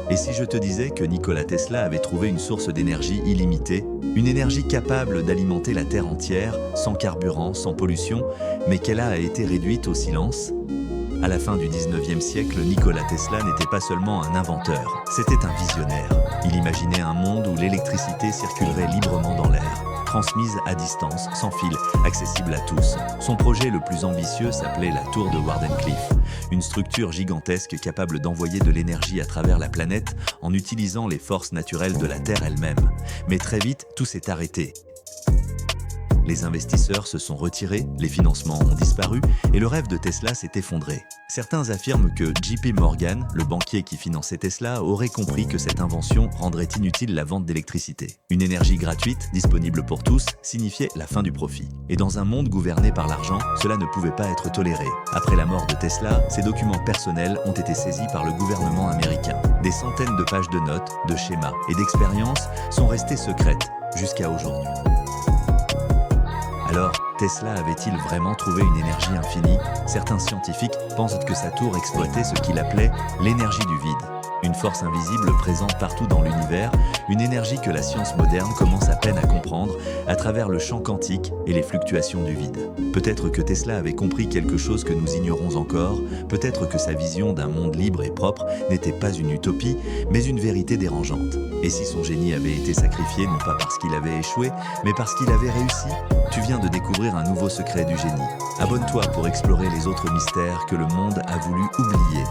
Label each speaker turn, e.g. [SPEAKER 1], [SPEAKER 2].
[SPEAKER 1] Et si je te disais que Nikola Tesla avait trouvé une source d'énergie illimitée, une énergie capable d'alimenter la Terre entière, sans carburant, sans pollution, mais qu'elle a été réduite au silence? À la fin du 19e siècle, Nikola Tesla n'était pas seulement un inventeur, c'était un visionnaire. Il imaginait un monde où l'électricité circulerait librement dans l'air, transmise à distance, sans fil, accessible à tous. Son projet le plus ambitieux s'appelait la tour de Wardenclyffe, une structure gigantesque capable d'envoyer de l'énergie à travers la planète en utilisant les forces naturelles de la Terre elle-même. Mais très vite, tout s'est arrêté. Les investisseurs se sont retirés, les financements ont disparu et le rêve de Tesla s'est effondré. Certains affirment que JP Morgan, le banquier qui finançait Tesla, aurait compris que cette invention rendrait inutile la vente d'électricité. Une énergie gratuite, disponible pour tous, signifiait la fin du profit. Et dans un monde gouverné par l'argent, cela ne pouvait pas être toléré. Après la mort de Tesla, ses documents personnels ont été saisis par le gouvernement américain. Des centaines de pages de notes, de schémas et d'expériences sont restées secrètes jusqu'à aujourd'hui. Alors, Tesla avait-il vraiment trouvé une énergie infinie? Certains scientifiques pensent que sa tour exploitait ce qu'il appelait l'énergie du vide. Une force invisible présente partout dans l'univers, une énergie que la science moderne commence à peine à comprendre à travers le champ quantique et les fluctuations du vide. Peut-être que Tesla avait compris quelque chose que nous ignorons encore, peut-être que sa vision d'un monde libre et propre n'était pas une utopie, mais une vérité dérangeante. Et si son génie avait été sacrifié non pas parce qu'il avait échoué, mais parce qu'il avait réussi? Tu viens de découvrir un nouveau secret du génie. Abonne-toi pour explorer les autres mystères que le monde a voulu oublier.